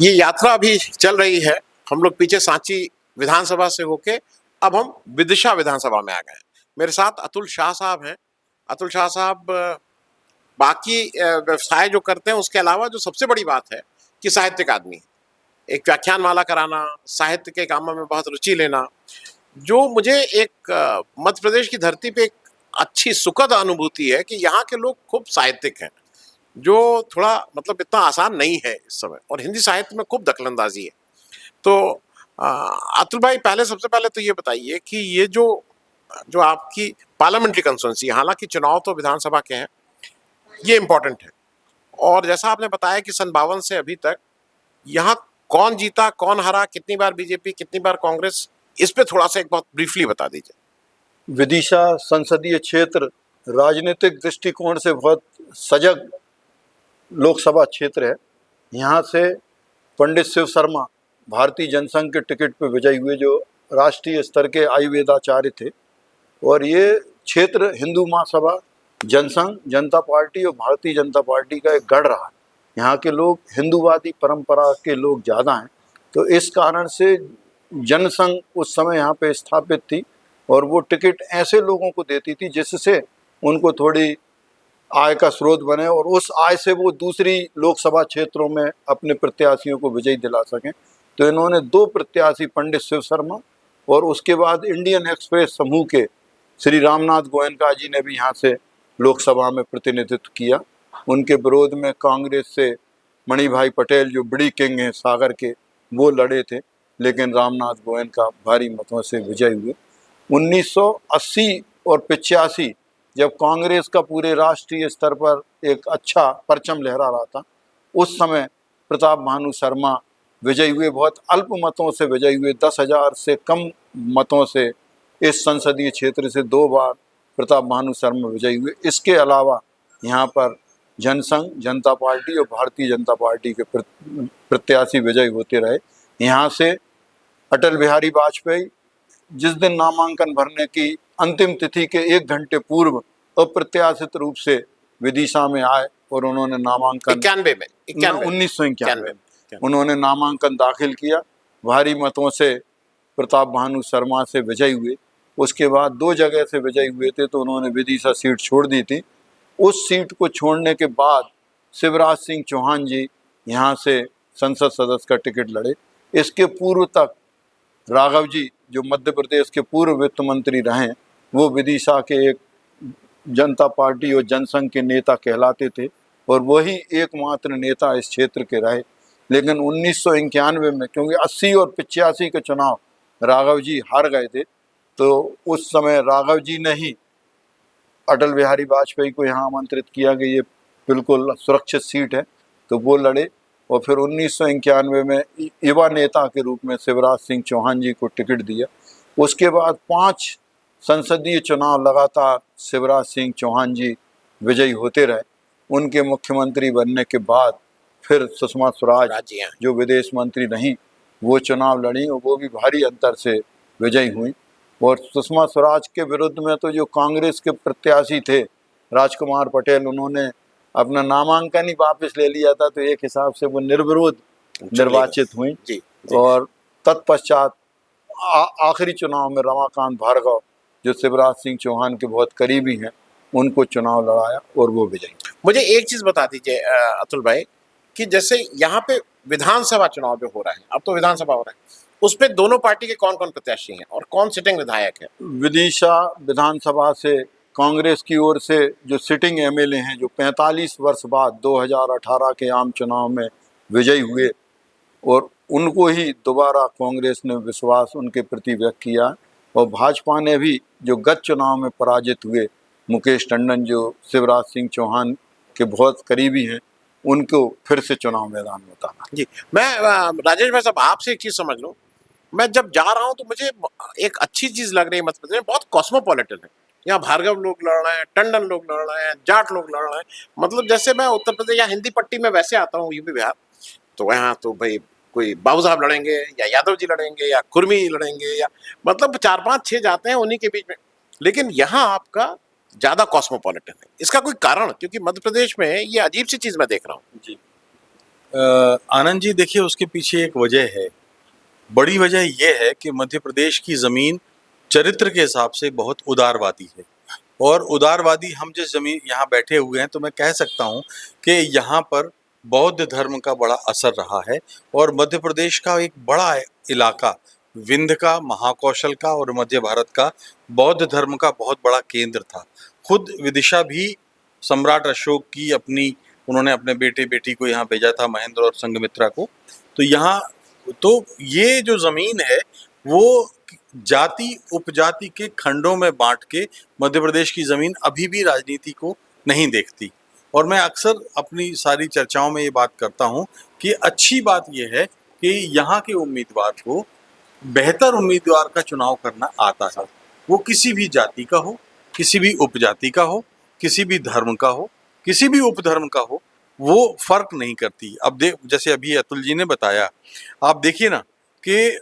ये यात्रा अभी चल रही है। हम लोग पीछे सांची विधानसभा से होके अब हम विदिशा विधानसभा में आ गए हैं। मेरे साथ अतुल शाह साहब हैं। अतुल शाह साहब बाकी व्यवसाय जो करते हैं उसके अलावा जो सबसे बड़ी बात है कि साहित्यिक आदमी हैं। एक व्याख्यानमाला कराना, साहित्य के कामों में बहुत रुचि लेना, जो मुझे एक मध्य प्रदेश की धरती पे एक अच्छी सुखद अनुभूति है कि यहाँ के लोग खूब साहित्यिक हैं, जो थोड़ा मतलब इतना आसान नहीं है इस समय, और हिंदी साहित्य में खूब दखलंदाजी है। तो अतुल भाई, पहले सबसे पहले तो ये बताइए कि ये जो जो आपकी पार्लियामेंट्री कंस्टिट्यूंसी, हालांकि चुनाव तो विधानसभा के हैं, ये इम्पोर्टेंट है। और जैसा आपने बताया कि सन 52 से अभी तक यहाँ कौन जीता, कौन हारा, कितनी बार बीजेपी, कितनी बार कांग्रेस, इस पे थोड़ा सा एक बात ब्रीफली बता दीजिए। विदिशा संसदीय क्षेत्र राजनीतिक दृष्टिकोण से बहुत सजग लोकसभा क्षेत्र है। यहाँ से पंडित शिव शर्मा भारतीय जनसंघ के टिकट पर विजयी हुए, जो राष्ट्रीय स्तर के आयुर्वेदाचार्य थे। और ये क्षेत्र हिंदू महासभा, जनसंघ, जनता पार्टी और भारतीय जनता पार्टी का एक गढ़ रहा है। यहाँ के लोग हिंदूवादी परंपरा के लोग ज़्यादा हैं, तो इस कारण से जनसंघ उस समय यहाँ पे स्थापित थी और वो टिकट ऐसे लोगों को देती थी जिससे उनको थोड़ी आय का स्रोत बने और उस आय से वो दूसरी लोकसभा क्षेत्रों में अपने प्रत्याशियों को विजयी दिला सकें। तो इन्होंने 2 प्रत्याशी, पंडित शिव शर्मा और उसके बाद इंडियन एक्सप्रेस समूह के श्री रामनाथ गोयनका जी ने भी यहाँ से लोकसभा में प्रतिनिधित्व किया। उनके विरोध में कांग्रेस से मणिभाई पटेल, जो बड़ी किंग हैं सागर के, वो लड़े थे, लेकिन रामनाथ गोयनका भारी मतों से विजयी हुए। 1980 और 85 जब कांग्रेस का पूरे राष्ट्रीय स्तर पर एक अच्छा परचम लहरा रहा था, उस समय प्रताप भानु शर्मा विजयी हुए, बहुत अल्प मतों से विजयी हुए, 10,000 से कम मतों से इस संसदीय क्षेत्र से 2 बार प्रताप भानु शर्मा विजयी हुए। इसके अलावा यहाँ पर जनसंघ, जनता पार्टी और भारतीय जनता पार्टी के प्रत्याशी विजयी होते रहे। यहाँ से अटल बिहारी वाजपेयी जिस दिन नामांकन भरने की अंतिम तिथि के 1 घंटे पूर्व अप्रत्याशित रूप से विदिशा में आए और उन्होंने नामांकन 1991 में उन्होंने नामांकन दाखिल किया। भारी मतों से प्रताप भानु शर्मा से विजयी हुए। उसके बाद 2 जगह से विजयी हुए थे, तो उन्होंने विदिशा सीट छोड़ दी थी। उस सीट को छोड़ने के बाद शिवराज सिंह चौहान जी यहाँ से संसद सदस्य का टिकट लड़े। इसके पूर्व तक राघव जी, जो मध्य प्रदेश के पूर्व वित्त मंत्री रहे, वो विदिशा के एक जनता पार्टी और जनसंघ के नेता कहलाते थे और वही एकमात्र नेता इस क्षेत्र के रहे। लेकिन 1991 में, क्योंकि 80 और 85 के चुनाव राघव जी हार गए थे, तो उस समय राघव जी ने ही अटल बिहारी वाजपेयी को यहाँ आमंत्रित किया कि ये बिल्कुल सुरक्षित सीट है, तो वो लड़े। और फिर 1991 में युवा नेता के रूप में शिवराज सिंह चौहान जी को टिकट दिया। उसके बाद 5 संसदीय चुनाव लगातार शिवराज सिंह चौहान जी विजयी होते रहे। उनके मुख्यमंत्री बनने के बाद फिर सुषमा स्वराज, जो विदेश मंत्री रहीं, वो चुनाव लड़ी और वो भी भारी अंतर से विजयी हुई। और सुषमा स्वराज के विरुद्ध में तो जो कांग्रेस के प्रत्याशी थे राजकुमार पटेल, उन्होंने अपना नामांकन ही वापस ले लिया था, तो एक हिसाब से वो निर्विरोध निर्वाचित हुई। और तत्पश्चात आखिरी चुनाव में रमाकांत भार्गव, जो शिवराज सिंह चौहान के बहुत करीबी हैं, उनको चुनाव लड़ाया और वो विजयी। मुझे एक चीज बता दीजिए अतुल भाई, कि जैसे यहाँ पे विधानसभा चुनाव जो हो रहा है, अब तो विधानसभा हो रहा है, उस पे दोनों पार्टी के कौन कौन प्रत्याशी हैं और कौन सिटिंग विधायक है? विदिशा विधानसभा से कांग्रेस की ओर से जो सिटिंग एमएलए हैं, जो 45 वर्ष बाद 2018 के आम चुनाव में विजयी हुए, और उनको ही दोबारा कांग्रेस ने विश्वास उनके प्रति व्यक्त किया। और भाजपा ने भी, जो गत चुनाव में पराजित हुए मुकेश टंडन, जो शिवराज सिंह चौहान के बहुत करीबी हैं, उनको फिर से चुनाव मैदान में उतारा। जी, मैं राजेश भाई साहब आपसे एक चीज समझ लूँ। मैं जब जा रहा हूँ तो मुझे एक अच्छी चीज लग रही है, मध्य प्रदेश बहुत कॉस्मोपॉलिटन है। यहाँ भार्गव लोग लड़ रहे हैं, टंडन लोग लड़ रहे हैं, जाट लोग लड़ रहे हैं। मतलब जैसे मैं उत्तर प्रदेश या हिंदी पट्टी में वैसे आता हूँ, यूपी बिहार, तो यहाँ तो भाई कोई बाबू साहब लड़ेंगे या यादव जी लड़ेंगे या कुर्मी लड़ेंगे, या मतलब 4, 5, 6 जाते हैं उन्हीं के बीच में। लेकिन यहाँ आपका ज्यादा कॉस्मोपॉलिटन है। इसका कोई कारण? क्योंकि मध्य प्रदेश में ये अजीब सी चीज मैं देख रहा हूँ। जी, आनंद जी, देखिए उसके पीछे एक वजह है। बड़ी वजह ये है कि मध्य प्रदेश की ज़मीन चरित्र के हिसाब से बहुत उदारवादी है। और उदारवादी हम जिस ज़मीन यहाँ बैठे हुए हैं, तो मैं कह सकता हूँ कि यहाँ पर बौद्ध धर्म का बड़ा असर रहा है। और मध्य प्रदेश का एक बड़ा इलाका, विंध्य का, महाकौशल का और मध्य भारत का बौद्ध धर्म का बहुत बड़ा केंद्र था। खुद विदिशा भी सम्राट अशोक की उन्होंने अपने बेटे बेटी को यहाँ भेजा था, महेंद्र और संघमित्रा को। तो यहाँ तो ये जो ज़मीन है वो जाति उपजाति के खंडों में बांट के मध्य प्रदेश की ज़मीन अभी भी राजनीति को नहीं देखती। और मैं अक्सर अपनी सारी चर्चाओं में ये बात करता हूँ कि अच्छी बात ये है कि यहाँ के उम्मीदवार को बेहतर उम्मीदवार का चुनाव करना आता है। वो किसी भी जाति का हो, किसी भी उपजाति का हो, किसी भी धर्म का हो, किसी भी उपधर्म का हो, वो फर्क नहीं करती। अब जैसे अभी अतुल जी ने बताया, आप देखिए ना कि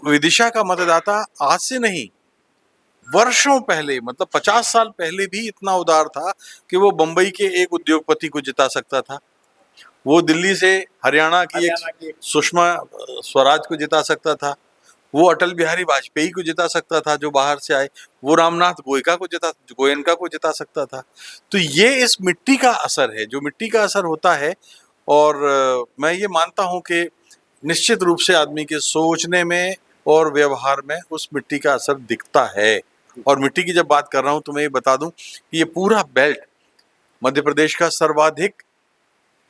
विदिशा का मतदाता आज से नहीं, वर्षों पहले, मतलब 50 साल पहले भी इतना उदार था कि वो बंबई के एक उद्योगपति को जिता सकता था, वो दिल्ली से हरियाणा की एक सुषमा स्वराज को जिता सकता था, वो अटल बिहारी वाजपेयी को जिता सकता था जो बाहर से आए, वो रामनाथ गोयनका को जिता सकता था। तो ये इस मिट्टी का असर है, जो मिट्टी का असर होता है। और मैं ये मानता हूँ कि निश्चित रूप से आदमी के सोचने में और व्यवहार में उस मिट्टी का असर दिखता है। और मिट्टी की जब बात कर रहा हूँ तो मैं ये बता दूं कि ये पूरा बेल्ट मध्य प्रदेश का सर्वाधिक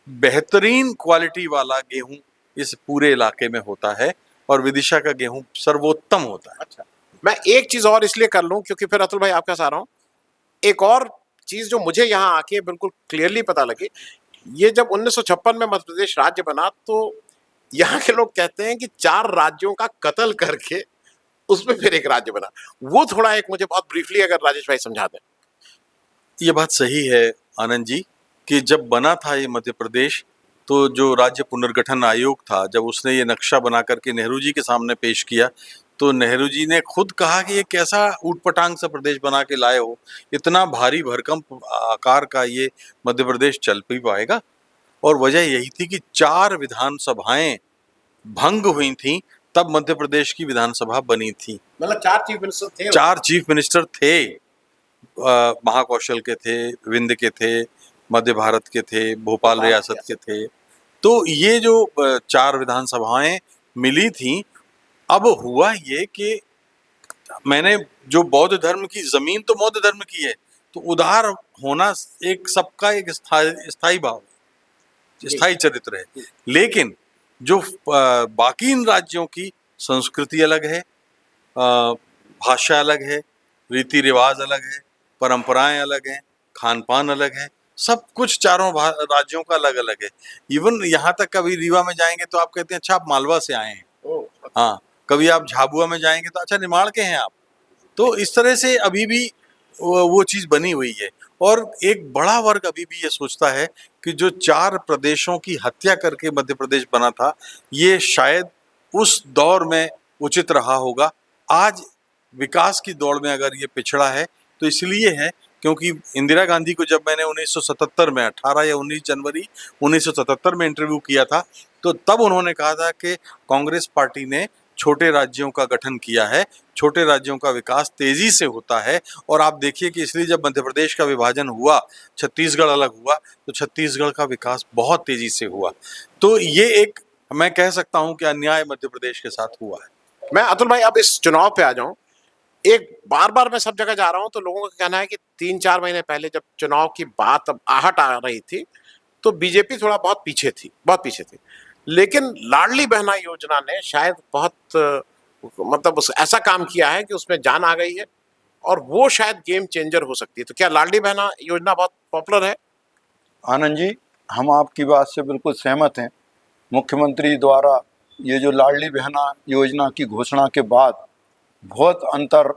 बेहतरीन क्वालिटी वाला गेहूं इस पूरे इलाके में होता है और विदिशा का गेहूं सर्वोत्तम होता है। अच्छा, मैं एक चीज और इसलिए कर लूं क्योंकि फिर अतुल भाई आपके साथ आ रहा हूं। एक और चीज जो मुझे यहाँ आके बिल्कुल क्लियरली पता लगी, ये जब 1956 में मध्य प्रदेश राज्य बना तो यहाँ के लोग कहते हैं कि 4 राज्यों का कत्ल करके उसमें फिर एक राज्य बना। वो थोड़ा एक मुझे बहुत ब्रीफली अगर राजेश भाई समझा दें। ये बात सही है आनंद जी कि जब बना था ये मध्य प्रदेश, तो जो राज्य पुनर्गठन आयोग था, जब उसने ये नक्शा बना करके नेहरू जी के सामने पेश किया, तो नेहरू जी ने खुद कहा कि ये कैसा ऊटपटांग सा प्रदेश बना के लाए हो, इतना भारी भरकम आकार का ये मध्य प्रदेश चल भी पाएगा। और वजह यही थी कि 4 विधानसभाएं भंग हुई थी, तब मध्य प्रदेश की विधानसभा बनी थी। मतलब 4 चीफ मिनिस्टर थे। 4 चीफ मिनिस्टर थे, महाकौशल के थे, विंध्य के थे, मध्य भारत के थे, भोपाल रियासत के थे। तो ये जो 4 विधानसभाएं मिली थी, अब हुआ ये कि मैंने जो बौद्ध धर्म की जमीन तो बौद्ध धर्म की है, तो उदार होना एक सबका एक स्थायी भाव, स्थायी चरित्र है। लेकिन जो बाकी इन राज्यों की संस्कृति अलग है, भाषा अलग है, रीति रिवाज अलग है, परंपराएं अलग हैं, खान पान अलग है, सब कुछ चारों राज्यों का अलग अलग है। इवन यहाँ तक कभी रीवा में जाएंगे तो आप कहते हैं अच्छा आप मालवा से आए हैं, हाँ, कभी आप झाबुआ में जाएंगे तो अच्छा निमाड़ के हैं आप। तो इस तरह से अभी भी वो चीज़ बनी हुई है। और एक बड़ा वर्ग अभी भी ये सोचता है कि जो 4 प्रदेशों की हत्या करके मध्य प्रदेश बना था, ये शायद उस दौर में उचित रहा होगा। आज विकास की दौड़ में अगर ये पिछड़ा है तो इसलिए है क्योंकि इंदिरा गांधी को जब मैंने 1977 में 18 या 19 जनवरी 1977 में इंटरव्यू किया था, तो तब उन्होंने कहा था कि कांग्रेस पार्टी ने छोटे राज्यों का गठन किया है, छोटे राज्यों का विकास तेजी से होता है। और आप देखिए कि इसलिए जब मध्य प्रदेश का विभाजन हुआ, छत्तीसगढ़ अलग हुआ, तो छत्तीसगढ़ का विकास बहुत तेजी से हुआ। तो ये एक मैं कह सकता हूं कि अन्याय मध्य प्रदेश के साथ हुआ है। मैं अतुल भाई अब इस चुनाव पे आ जाऊं। एक बार मैं सब जगह जा रहा हूं तो लोगों का कहना है कि 3-4 महीने पहले जब चुनाव की बात अब आहट आ रही थी तो बीजेपी थोड़ा बहुत पीछे थी। लेकिन लाडली बहना योजना ने शायद बहुत मतलब ऐसा काम किया है कि उसमें जान आ गई है और वो शायद गेम चेंजर हो सकती है। तो क्या लाडली बहना योजना बहुत पॉपुलर है? आनंद जी, हम आपकी बात से बिल्कुल सहमत हैं। मुख्यमंत्री द्वारा ये जो लाडली बहना योजना की घोषणा के बाद बहुत अंतर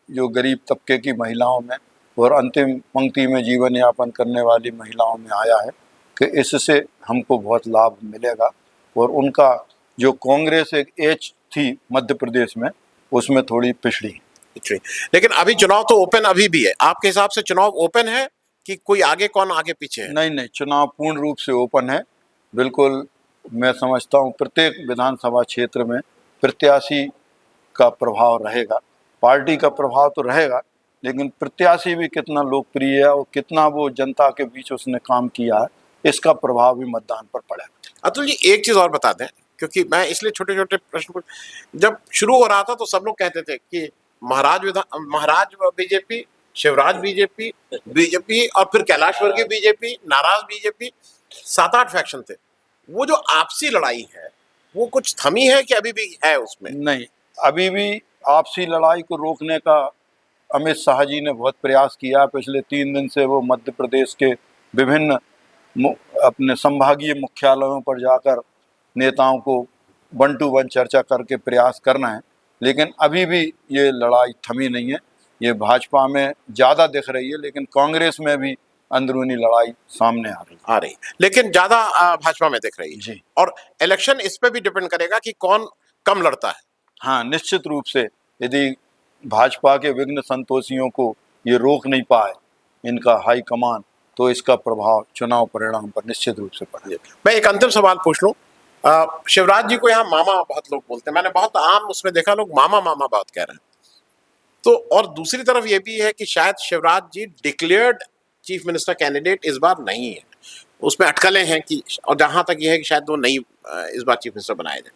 जो गरीब तबके की महिलाओं में और अंतिम पंक्ति में जीवन यापन करने वाली महिलाओं में आया है कि इससे हमको बहुत लाभ मिलेगा। और उनका जो कांग्रेस एक एज थी मध्य प्रदेश में, उसमें थोड़ी पिछड़ी। लेकिन अभी चुनाव तो ओपन अभी भी है। आपके हिसाब से चुनाव ओपन है कि कोई आगे कौन आगे पीछे है? नहीं, चुनाव पूर्ण रूप से ओपन है। बिल्कुल मैं समझता हूँ प्रत्येक विधानसभा क्षेत्र में प्रत्याशी का प्रभाव रहेगा। पार्टी का प्रभाव तो रहेगा, लेकिन प्रत्याशी भी कितना लोकप्रिय है और कितना वो जनता के बीच उसने काम किया है, इसका प्रभाव भी मतदान पर पड़ेगा। अतुल जी, एक चीज और बता दें, क्योंकि मैं इसलिए छोटे छोटे प्रश्न पूछ, जब शुरू हो रहा था तो सब लोग कहते थे कि महाराज बीजेपी, शिवराज बीजेपी, बीजेपी और फिर कैलाश वर्गीय बीजेपी, नाराज बीजेपी, 7-8 फैक्शन थे। वो जो आपसी लड़ाई है वो कुछ थमी है कि अभी भी है उसमें? नहीं, अभी भी आपसी लड़ाई को रोकने का अमित शाह जी ने बहुत प्रयास किया। पिछले 3 दिन से वो मध्य प्रदेश के विभिन्न अपने संभागीय मुख्यालयों पर जाकर नेताओं को 1 to 1 चर्चा करके प्रयास करना है, लेकिन अभी भी ये लड़ाई थमी नहीं है। ये भाजपा में ज़्यादा दिख रही है, लेकिन कांग्रेस में भी अंदरूनी लड़ाई सामने आ रही है। लेकिन ज्यादा भाजपा में दिख रही है जी। और इलेक्शन इस पे भी डिपेंड करेगा कि कौन कम लड़ता है। हाँ, निश्चित रूप से यदि भाजपा के विघ्न संतोषियों को ये रोक नहीं पाए इनका हाईकमान, तो इसका प्रभाव चुनाव परिणाम पर निश्चित रूप से पड़ेगा। मैं एक अंतिम सवाल पूछ लूं, शिवराज जी को यहाँ मामा बहुत लोग बोलते हैं, मैंने बहुत आम उसमें देखा लोग मामा मामा बहुत कह रहे हैं। तो और दूसरी तरफ ये भी है कि शायद Shivraj ji declared chief minister candidate इस बार नहीं है, उसमें अटकलें हैं कि, और जहां तक यह है कि शायद वो नहीं इस बार चीफ मिनिस्टर बनाए जाए।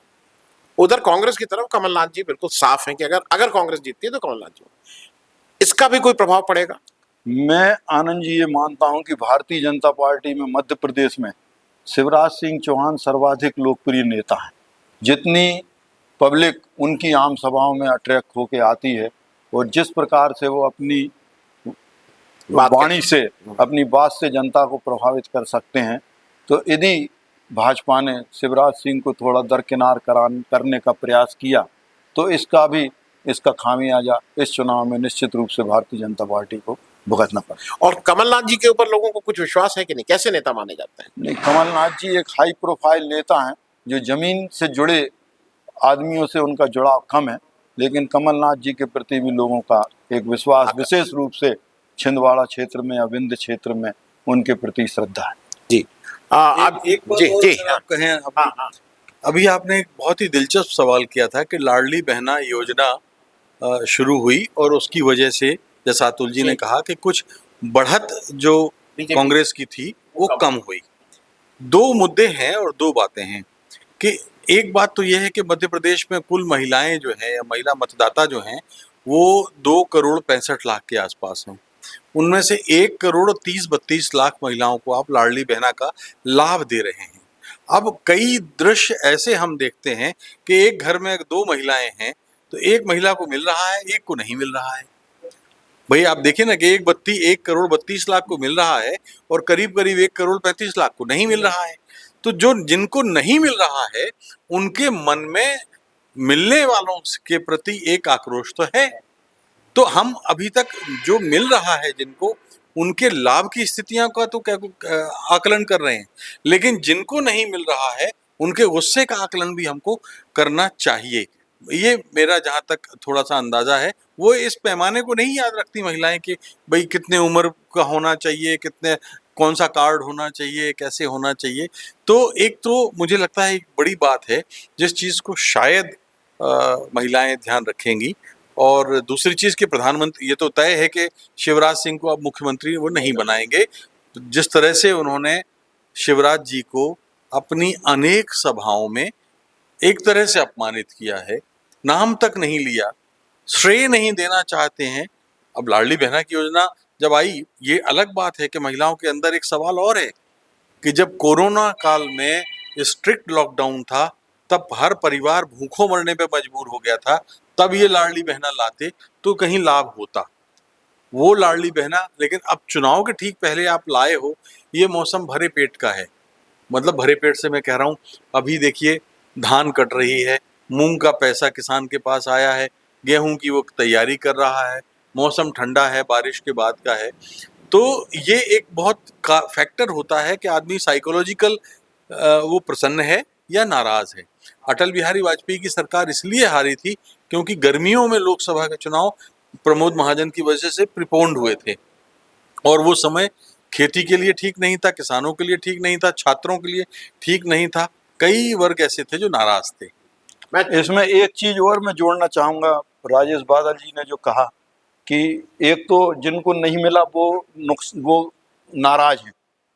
उधर कांग्रेस की तरफ कमलनाथ जी बिल्कुल साफ हैं कि अगर कांग्रेस जीतती है तो कमलनाथ जी, इसका भी कोई प्रभाव पड़ेगा? मैं आनंद जी ये मानता हूं कि भारतीय जनता पार्टी में मध्य प्रदेश में शिवराज सिंह चौहान सर्वाधिक लोकप्रिय नेता हैं। जितनी पब्लिक उनकी आम सभाओं में अट्रैक्ट होके आती है और जिस प्रकार से वो अपनी वाणी से, अपनी बात से जनता को प्रभावित कर सकते हैं, तो यदि भाजपा ने शिवराज सिंह को थोड़ा दरकिनार करने का प्रयास किया तो इसका खामियाजा इस चुनाव में निश्चित रूप से भारतीय जनता पार्टी को भुगतना पड़ा। और कमलनाथ जी के ऊपर लोगों को कुछ विश्वास है कि नहीं? कैसे नेता माने जाते हैं? नहीं, कमलनाथ जी एक हाई प्रोफाइल नेता हैं, जो जमीन से जुड़े आदमियों से उनका जुड़ाव कम है, लेकिन कमलनाथ जी के प्रति भी लोगों का एक विश्वास विशेष रूप से छिंदवाड़ा क्षेत्र में या विंध्य क्षेत्र में उनके प्रति श्रद्धा है। जी। अब एक बात और जी, अगर आप कहें, अभी आपने एक बहुत ही दिलचस्प सवाल किया था कि लाडली बहना योजना शुरू हुई और उसकी वजह से, जैसा अतुल जी ने कहा, कि कुछ बढ़त जो कांग्रेस की थी वो कम हुई। 2 मुद्दे हैं और 2 बातें हैं कि एक बात तो यह है कि मध्य प्रदेश में कुल महिलाएं जो हैं या महिला मतदाता जो हैं वो 2 करोड़ 65 लाख के आसपास हैं। उनमें से 1 करोड़ 30-32 लाख महिलाओं को आप लाडली बहना का लाभ दे रहे हैं। अब कई दृश्य ऐसे हम देखते हैं कि एक घर में 2 महिलाएं हैं तो एक महिला को मिल रहा है, एक को नहीं मिल रहा है। भाई आप देखिए ना कि 1 करोड़ 32 लाख को मिल रहा है और करीब करीब 1 करोड़ 35 लाख को नहीं मिल रहा है। तो जो जिनको नहीं मिल रहा है उनके मन में मिलने वालों के प्रति एक आक्रोश तो है। तो हम अभी तक जो मिल रहा है जिनको, उनके लाभ की स्थितियां का तो क्या आकलन कर रहे हैं, लेकिन जिनको नहीं मिल रहा है उनके गुस्से का आकलन भी हमको करना चाहिए। ये मेरा जहाँ तक थोड़ा सा अंदाजा है, वो इस पैमाने को नहीं याद रखती महिलाएं कि भाई कितने उम्र का होना चाहिए, कितने कौन सा कार्ड होना चाहिए, कैसे होना चाहिए। तो एक तो मुझे लगता है एक बड़ी बात है जिस चीज़ को शायद महिलाएं ध्यान रखेंगी। और दूसरी चीज़ कि प्रधानमंत्री, ये तो तय है कि शिवराज सिंह को अब मुख्यमंत्री वो नहीं बनाएंगे। जिस तरह से उन्होंने शिवराज जी को अपनी अनेक सभाओं में एक तरह से अपमानित किया है, नाम तक नहीं लिया, श्रेय नहीं देना चाहते हैं। अब लाडली बहना की योजना जब आई, ये अलग बात है कि महिलाओं के अंदर एक सवाल और है कि जब कोरोना काल में स्ट्रिक्ट लॉकडाउन था तब हर परिवार भूखों मरने पे मजबूर हो गया था, तब ये लाडली बहना लाते तो कहीं लाभ होता। वो लाडली बहना, लेकिन अब चुनाव के ठीक पहले आप लाए हो, ये मौसम भरे पेट का है। मतलब भरे पेट से मैं कह रहा हूँ, अभी देखिए धान कट रही है, मूंग का पैसा किसान के पास आया है, गेहूं की वो तैयारी कर रहा है, मौसम ठंडा है, बारिश के बाद का है। तो ये एक बहुत फैक्टर होता है कि आदमी साइकोलॉजिकल वो प्रसन्न है या नाराज है। अटल बिहारी वाजपेयी की सरकार इसलिए हारी थी क्योंकि गर्मियों में लोकसभा के चुनाव प्रमोद महाजन की वजह से प्रिपोन्ड हुए थे और वो समय खेती के लिए ठीक नहीं था, किसानों के लिए ठीक नहीं था, छात्रों के लिए ठीक नहीं था, कई वर्ग ऐसे थे जो नाराज थे। मैं इसमें एक चीज और मैं जोड़ना चाहूंगा, राजेश बादल जी ने जो कहा कि एक तो जिनको नहीं मिला वो नाराज हैं,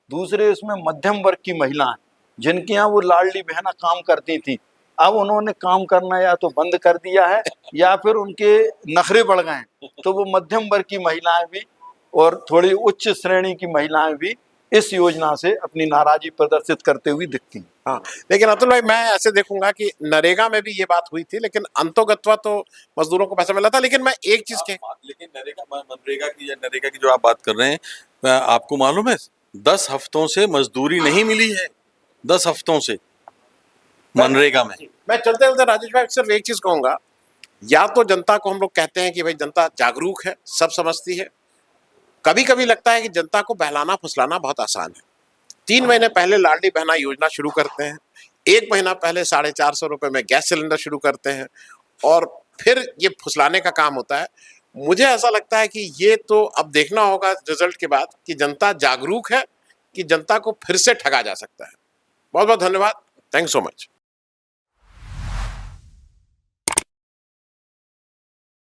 दूसरे इसमें मध्यम वर्ग की महिलाएं जिनके यहाँ वो लाडली बहना काम करती थी, अब उन्होंने काम करना या तो बंद कर दिया है या फिर उनके नखरे बढ़ गए हैं, तो वो मध्यम वर्ग की महिलाएं भी और थोड़ी उच्च श्रेणी की महिलाएं भी इस योजना से अपनी नाराजगी प्रदर्शित करते हुए दिखती हैं। हाँ, लेकिन अतुल भाई मैं ऐसे देखूंगा कि नरेगा में भी ये बात हुई थी, लेकिन अंतोगत्वा तो मजदूरों को पैसा मिला था। लेकिन मैं एक चीज के लेकिन नरेगा की जो आप बात कर रहे हैं, आपको मालूम है 10 हफ्तों से मजदूरी नहीं मिली है, 10 हफ्तों से मनरेगा में। मैं चलते चलते राजेश भाई सिर्फ एक चीज कहूंगा, या तो जनता को हम लोग कहते हैं कि भाई जनता जागरूक है, सब समझती है। कभी कभी लगता है कि जनता को बहलाना फुसलाना बहुत आसान है। 3 महीने पहले लाडली बहना योजना शुरू करते हैं, 1 महीना पहले 450 रुपए में गैस सिलेंडर शुरू करते हैं, और फिर ये फुसलाने का काम होता है। मुझे ऐसा लगता है कि ये तो अब देखना होगा रिजल्ट के बाद कि जनता जागरूक है कि जनता को फिर से ठगा जा सकता है। बहुत बहुत धन्यवाद। Thank so much.